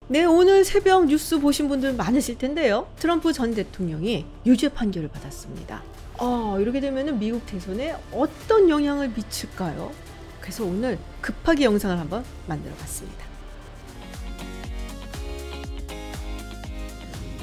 네, 오늘 새벽 뉴스 보신 분들 많으실 텐데요. 트럼프 전 대통령이 유죄 판결을 받았습니다. 이렇게 되면 미국 대선에 어떤 영향을 미칠까요? 그래서 오늘 급하게 영상을 한번 만들어 봤습니다.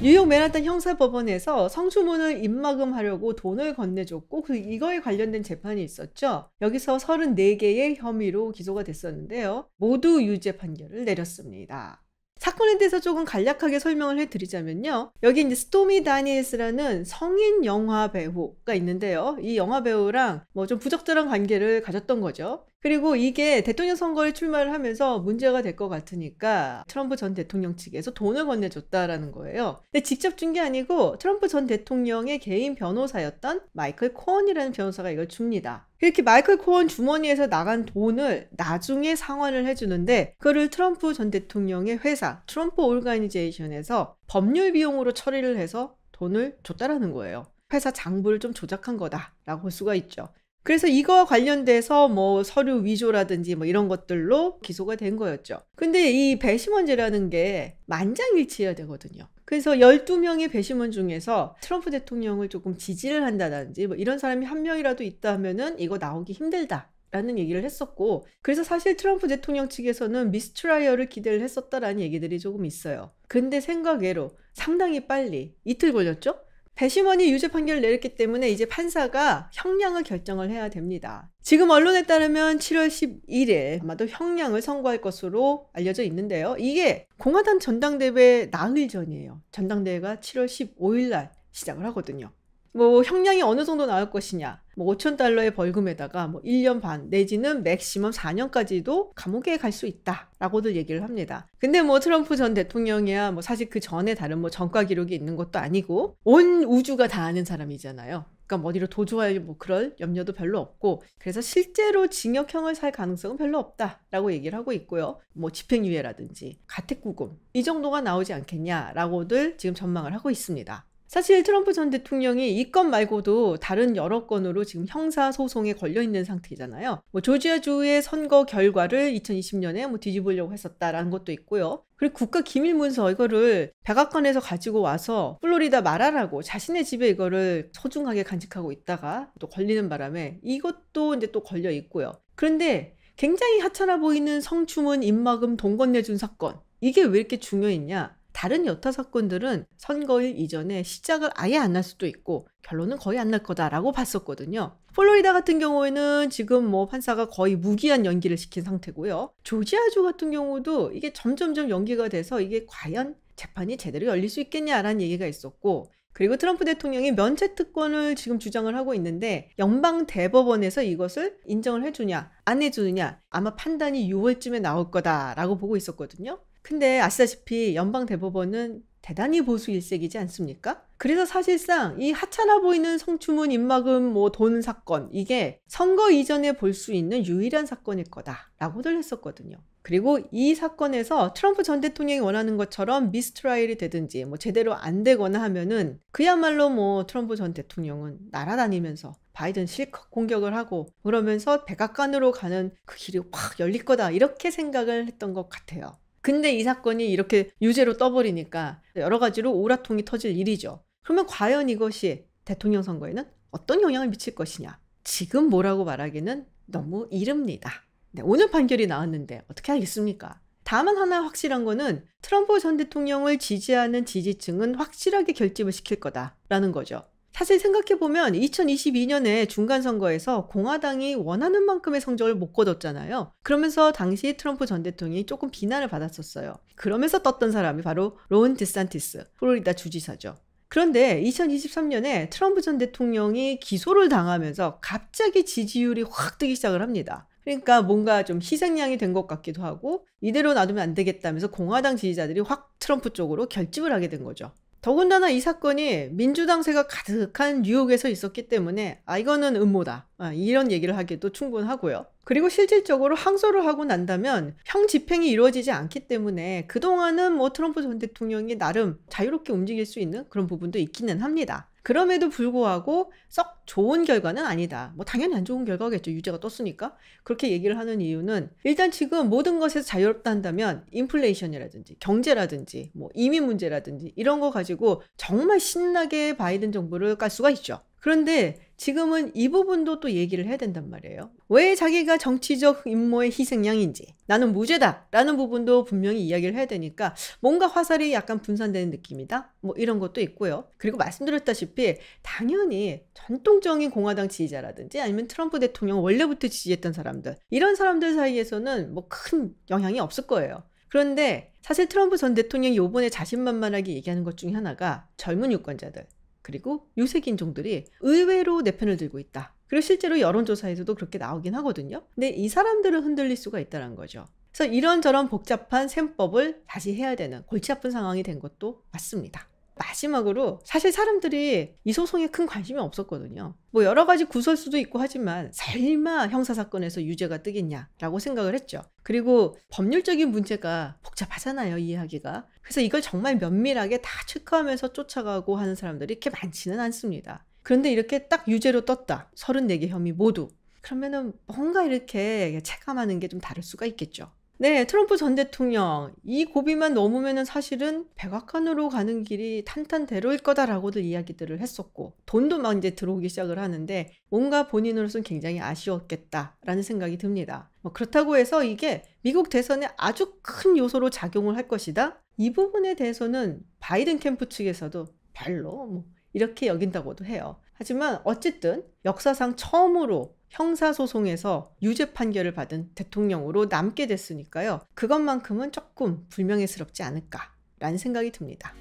뉴욕 맨하탄 형사법원에서 성추문을 입막음하려고 돈을 건네줬고 이거에 관련된 재판이 있었죠. 여기서 34개의 혐의로 기소가 됐었는데요. 모두 유죄 판결을 내렸습니다. 사건에 대해서 조금 간략하게 설명을 해드리자면요. 여기 이제 스토미 다니엘스라는 성인 영화 배우가 있는데요. 이 영화 배우랑 좀 부적절한 관계를 가졌던 거죠. 그리고 이게 대통령 선거에 출마를 하면서 문제가 될 것 같으니까 트럼프 전 대통령 측에서 돈을 건네줬다라는 거예요. 근데 직접 준 게 아니고 트럼프 전 대통령의 개인 변호사였던 마이클 코언이라는 변호사가 이걸 줍니다. 이렇게 마이클 코언 주머니에서 나간 돈을 나중에 상환을 해주는데 그거를 트럼프 전 대통령의 회사 트럼프 오르가니제이션에서 법률 비용으로 처리를 해서 돈을 줬다라는 거예요. 회사 장부를 좀 조작한 거다라고 볼 수가 있죠. 그래서 이거와 관련돼서 서류 위조라든지 이런 것들로 기소가 된 거였죠. 근데 이 배심원제라는 게 만장일치해야 되거든요. 그래서 12명의 배심원 중에서 트럼프 대통령을 조금 지지를 한다든지 이런 사람이 한 명이라도 있다 하면은 이거 나오기 힘들다 라는 얘기를 했었고, 그래서 사실 트럼프 대통령 측에서는 미스트라이얼을 기대를 했었다라는 얘기들이 조금 있어요. 근데 생각외로 상당히 빨리 이틀 걸렸죠? 배심원이 유죄 판결을 내렸기 때문에 이제 판사가 형량을 결정을 해야 됩니다. 지금 언론에 따르면 7월 11일 아마도 형량을 선고할 것으로 알려져 있는데요. 이게 공화당 전당대회 나흘 전이에요. 전당대회가 7월 15일 날 시작을 하거든요. 형량이 어느 정도 나올 것이냐, $5,000의 벌금에다가 1년 반 내지는 맥시멈 4년까지도 감옥에 갈 수 있다 라고들 얘기를 합니다. 근데 트럼프 전 대통령이야 사실 그 전에 다른 전과 기록이 있는 것도 아니고 온 우주가 다 아는 사람이잖아요. 그러니까 어디로 도주할 그럴 염려도 별로 없고, 그래서 실제로 징역형을 살 가능성은 별로 없다라고 얘기를 하고 있고요. 집행유예라든지 가택구금 이 정도가 나오지 않겠냐라고들 지금 전망을 하고 있습니다. 사실 트럼프 전 대통령이 이 건 말고도 다른 여러 건으로 지금 형사소송에 걸려있는 상태잖아요. 조지아주의 선거 결과를 2020년에 뒤집으려고 했었다라는 것도 있고요. 그리고 국가기밀문서 이거를 백악관에서 가지고 와서 플로리다 말하라고 자신의 집에 이거를 소중하게 간직하고 있다가 또 걸리는 바람에 이것도 이제 또 걸려 있고요. 그런데 굉장히 하찮아 보이는 성추문 입막음 돈 건네준 사건, 이게 왜 이렇게 중요했냐? 다른 여타 사건들은 선거일 이전에 시작을 아예 안 날 수도 있고 결론은 거의 안 날 거다라고 봤었거든요. 플로리다 같은 경우에는 지금 판사가 거의 무기한 연기를 시킨 상태고요. 조지아주 같은 경우도 이게 점점점 연기가 돼서 이게 과연 재판이 제대로 열릴 수 있겠냐라는 얘기가 있었고, 그리고 트럼프 대통령이 면책 특권을 지금 주장을 하고 있는데 연방 대법원에서 이것을 인정을 해주냐 안 해주느냐 아마 판단이 6월쯤에 나올 거다라고 보고 있었거든요. 근데 아시다시피 연방 대법원은 대단히 보수 일색이지 않습니까? 그래서 사실상 이 하찮아 보이는 성추문 입막음 돈 사건, 이게 선거 이전에 볼 수 있는 유일한 사건일 거다라고들 했었거든요. 그리고 이 사건에서 트럼프 전 대통령이 원하는 것처럼 미스트라이얼이 되든지 제대로 안 되거나 하면은 그야말로 트럼프 전 대통령은 날아다니면서 바이든 실컷 공격을 하고 그러면서 백악관으로 가는 그 길이 확 열릴 거다, 이렇게 생각을 했던 것 같아요. 근데 이 사건이 이렇게 유죄로 떠버리니까 여러 가지로 오라통이 터질 일이죠. 그러면 과연 이것이 대통령 선거에는 어떤 영향을 미칠 것이냐? 지금 뭐라고 말하기는 너무 이릅니다. 네, 오늘 판결이 나왔는데 어떻게 하겠습니까? 다만 하나 확실한 거는 트럼프 전 대통령을 지지하는 지지층은 확실하게 결집을 시킬 거다라는 거죠. 사실 생각해보면 2022년에 중간선거에서 공화당이 원하는 만큼의 성적을 못 거뒀잖아요. 그러면서 당시 트럼프 전 대통령이 조금 비난을 받았었어요. 그러면서 떴던 사람이 바로 론 디산티스 플로리다 주지사죠. 그런데 2023년에 트럼프 전 대통령이 기소를 당하면서 갑자기 지지율이 확 뜨기 시작을 합니다. 그러니까 뭔가 좀 희생양이 된 것 같기도 하고 이대로 놔두면 안 되겠다면서 공화당 지지자들이 확 트럼프 쪽으로 결집을 하게 된 거죠. 더군다나 이 사건이 민주당세가 가득한 뉴욕에서 있었기 때문에 이거는 음모다, 이런 얘기를 하기도 충분하고요. 그리고 실질적으로 항소를 하고 난다면 형 집행이 이루어지지 않기 때문에 그동안은 뭐 트럼프 전 대통령이 나름 자유롭게 움직일 수 있는 그런 부분도 있기는 합니다. 그럼에도 불구하고 썩 좋은 결과는 아니다. 뭐 당연히 안 좋은 결과겠죠. 유죄가 떴으니까. 그렇게 얘기를 하는 이유는 일단 지금 모든 것에서 자유롭다 한다면 인플레이션이라든지 경제라든지 뭐 이민 문제라든지 이런 거 가지고 정말 신나게 바이든 정부를 깔 수가 있죠. 그런데 지금은 이 부분도 또 얘기를 해야 된단 말이에요. 왜 자기가 정치적 임무의 희생양인지, 나는 무죄다 라는 부분도 분명히 이야기를 해야 되니까 뭔가 화살이 약간 분산되는 느낌이다, 뭐 이런 것도 있고요. 그리고 말씀드렸다시피 당연히 전통적인 공화당 지지자라든지 아니면 트럼프 대통령 원래부터 지지했던 사람들, 이런 사람들 사이에서는 뭐 큰 영향이 없을 거예요. 그런데 사실 트럼프 전 대통령이 요번에 자신만만하게 얘기하는 것 중에 하나가 젊은 유권자들 그리고 유색인종들이 의외로 내 편을 들고 있다. 그리고 실제로 여론조사에서도 그렇게 나오긴 하거든요. 근데 이 사람들은 흔들릴 수가 있다는 거죠. 그래서 이런저런 복잡한 셈법을 다시 해야 되는 골치 아픈 상황이 된 것도 맞습니다. 마지막으로 사실 사람들이 이 소송에 큰 관심이 없었거든요. 뭐 여러 가지 구설수도 있고 하지만 설마 형사사건에서 유죄가 뜨겠냐라고 생각을 했죠. 그리고 법률적인 문제가 복잡하잖아요, 이해하기가. 그래서 이걸 정말 면밀하게 다 체크하면서 쫓아가고 하는 사람들이 그렇게 많지는 않습니다. 그런데 이렇게 딱 유죄로 떴다. 34개 혐의 모두. 그러면은 뭔가 이렇게 체감하는 게 좀 다를 수가 있겠죠. 네, 트럼프 전 대통령 이 고비만 넘으면은 사실은 백악관으로 가는 길이 탄탄대로일 거다라고들 이야기들을 했었고 돈도 막 이제 들어오기 시작을 하는데 뭔가 본인으로서는 굉장히 아쉬웠겠다라는 생각이 듭니다. 뭐 그렇다고 해서 이게 미국 대선에 아주 큰 요소로 작용을 할 것이다? 이 부분에 대해서는 바이든 캠프 측에서도 별로 뭐 이렇게 여긴다고도 해요. 하지만 어쨌든 역사상 처음으로 형사소송에서 유죄 판결을 받은 대통령으로 남게 됐으니까요. 그것만큼은 조금 불명예스럽지 않을까라는 생각이 듭니다.